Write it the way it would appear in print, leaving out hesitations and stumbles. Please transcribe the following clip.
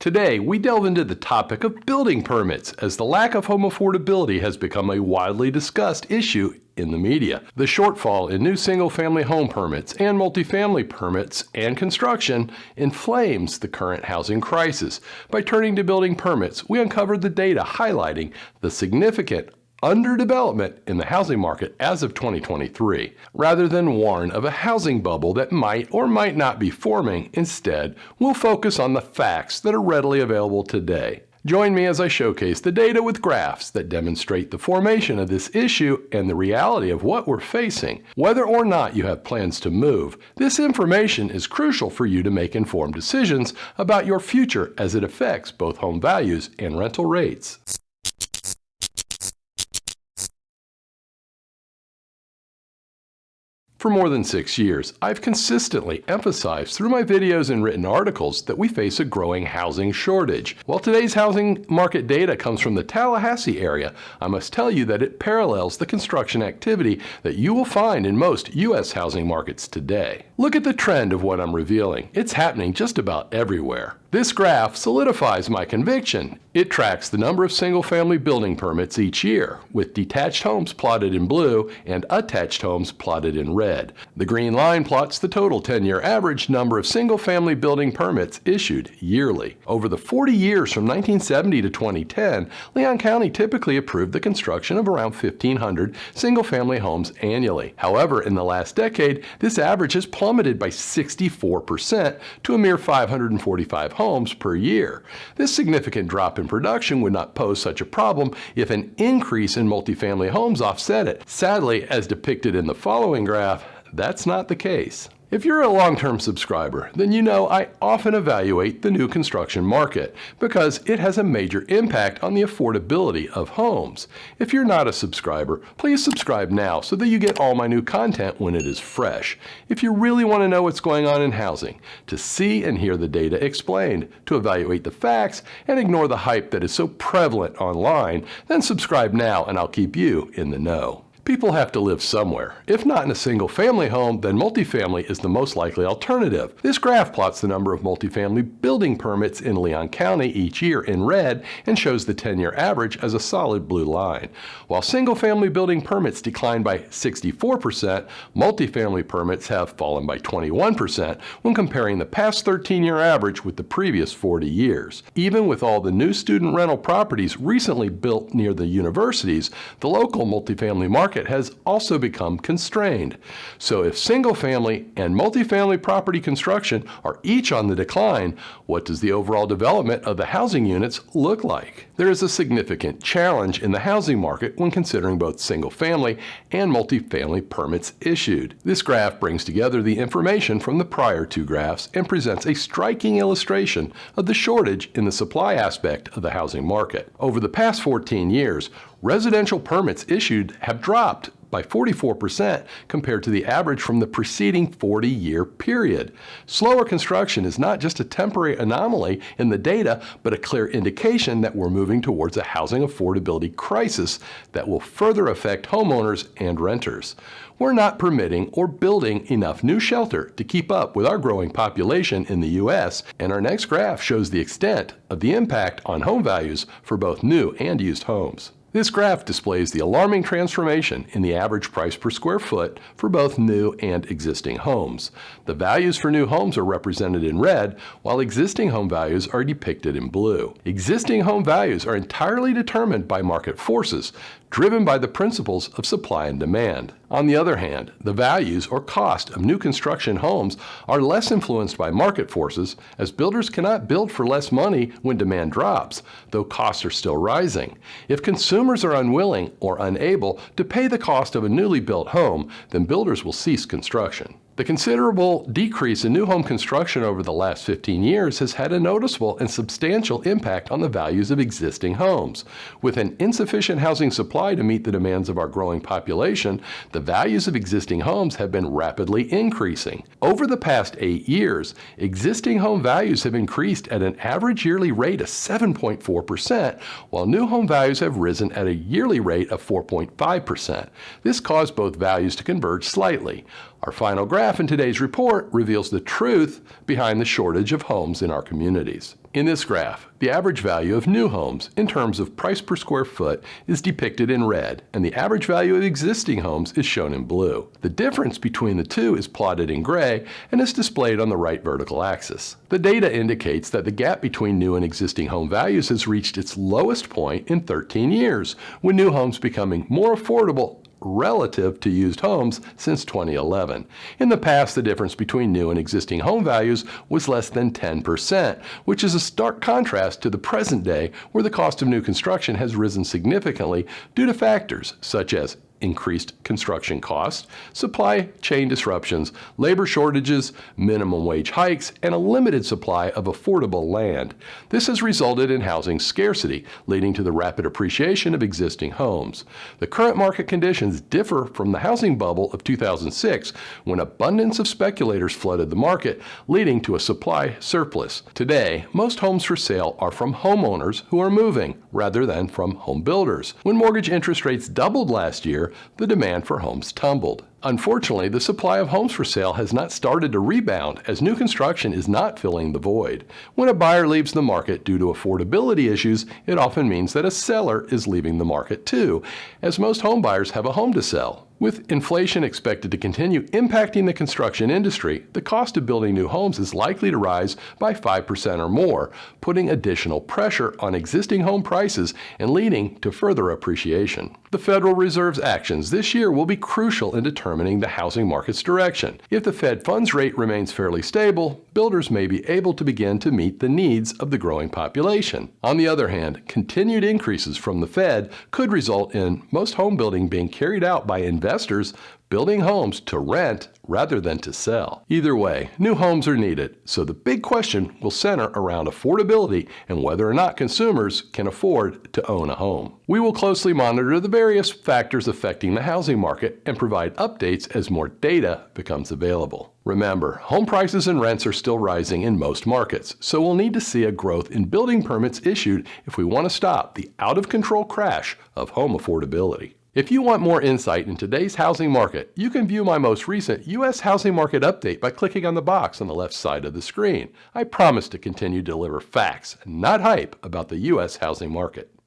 Today, we delve into the topic of building permits as the lack of home affordability has become a widely discussed issue in the media. The shortfall in new single-family home permits and multifamily permits and construction inflames the current housing crisis. By turning to building permits, we uncovered the data highlighting the significant underdevelopment in the housing market as of 2023. Rather than warn of a housing bubble that might or might not be forming, instead, we'll focus on the facts that are readily available today. Join me as I showcase the data with graphs that demonstrate the formation of this issue and the reality of what we're facing. Whether or not you have plans to move, this information is crucial for you to make informed decisions about your future as it affects both home values and rental rates. For more than 6 years, I've consistently emphasized through my videos and written articles that we face a growing housing shortage. While today's housing market data comes from the Tallahassee area, I must tell you that it parallels the construction activity that you will find in most U.S. housing markets today. Look at the trend of what I'm revealing. It's happening just about everywhere. This graph solidifies my conviction. It tracks the number of single-family building permits each year, with detached homes plotted in blue and attached homes plotted in red. The green line plots the total 10-year average number of single-family building permits issued yearly. Over the 40 years from 1970 to 2010, Leon County typically approved the construction of around 1,500 single-family homes annually. However, in the last decade, this average has plummeted by 64% to a mere 545 homes per year. This significant drop in production would not pose such a problem if an increase in multifamily homes offset it. Sadly, as depicted in the following graph, that's not the case. If you're a long-term subscriber, then you know I often evaluate the new construction market because it has a major impact on the affordability of homes. If you're not a subscriber, please subscribe now so that you get all my new content when it is fresh. If you really want to know what's going on in housing, to see and hear the data explained, to evaluate the facts, and ignore the hype that is so prevalent online, then subscribe now and I'll keep you in the know. People have to live somewhere. If not in a single-family home, then multifamily is the most likely alternative. This graph plots the number of multifamily building permits in Leon County each year in red and shows the 10-year average as a solid blue line. While single-family building permits declined by 64%, multifamily permits have fallen by 21% when comparing the past 13-year average with the previous 40 years. Even with all the new student rental properties recently built near the universities, the local multifamily market has also become constrained. So if single-family and multifamily property construction are each on the decline, what does the overall development of the housing units look like? There is a significant challenge in the housing market when considering both single-family and multifamily permits issued. This graph brings together the information from the prior two graphs and presents a striking illustration of the shortage in the supply aspect of the housing market. Over the past 14 years, residential permits issued have dropped by 44% compared to the average from the preceding 40-year period. Slower construction is not just a temporary anomaly in the data, but a clear indication that we're moving towards a housing affordability crisis that will further affect homeowners and renters. We're not permitting or building enough new shelter to keep up with our growing population in the U.S., and our next graph shows the extent of the impact on home values for both new and used homes. This graph displays the alarming transformation in the average price per square foot for both new and existing homes. The values for new homes are represented in red, while existing home values are depicted in blue. Existing home values are entirely determined by market forces, driven by the principles of supply and demand. On the other hand, the values or cost of new construction homes are less influenced by market forces, as builders cannot build for less money when demand drops, though costs are still rising. If consumers are unwilling or unable to pay the cost of a newly built home, then builders will cease construction. The considerable decrease in new home construction over the last 15 years has had a noticeable and substantial impact on the values of existing homes. With an insufficient housing supply to meet the demands of our growing population, the values of existing homes have been rapidly increasing. Over the past 8 years, existing home values have increased at an average yearly rate of 7.4%, while new home values have risen at a yearly rate of 4.5%. This caused both values to converge slightly. Our final graph in today's report reveals the truth behind the shortage of homes in our communities. In this graph, the average value of new homes in terms of price per square foot is depicted in red, and the average value of existing homes is shown in blue. The difference between the two is plotted in gray and is displayed on the right vertical axis. The data indicates that the gap between new and existing home values has reached its lowest point in 13 years, with new homes becoming more affordable relative to used homes since 2011. In the past, the difference between new and existing home values was less than 10%, which is a stark contrast to the present day where the cost of new construction has risen significantly due to factors such as increased construction costs, supply chain disruptions, labor shortages, minimum wage hikes, and a limited supply of affordable land. This has resulted in housing scarcity, leading to the rapid appreciation of existing homes. The current market conditions differ from the housing bubble of 2006, when abundance of speculators flooded the market, leading to a supply surplus. Today, most homes for sale are from homeowners who are moving, rather than from home builders. When mortgage interest rates doubled last year, the demand for homes tumbled. Unfortunately, the supply of homes for sale has not started to rebound, as new construction is not filling the void. When a buyer leaves the market due to affordability issues, it often means that a seller is leaving the market too, as most home buyers have a home to sell. With inflation expected to continue impacting the construction industry, the cost of building new homes is likely to rise by 5% or more, putting additional pressure on existing home prices and leading to further appreciation. The Federal Reserve's actions this year will be crucial in determining the housing market's direction. If the Fed funds rate remains fairly stable, builders may be able to begin to meet the needs of the growing population. On the other hand, continued increases from the Fed could result in most home building being carried out by investors building homes to rent rather than to sell. Either way, new homes are needed, so the big question will center around affordability and whether or not consumers can afford to own a home. We will closely monitor the various factors affecting the housing market and provide updates as more data becomes available. Remember, home prices and rents are still rising in most markets, so we'll need to see a growth in building permits issued if we want to stop the out-of-control crash of home affordability. If you want more insight in today's housing market, you can view my most recent U.S. housing market update by clicking on the box on the left side of the screen. I promise to continue to deliver facts, not hype, about the U.S. housing market.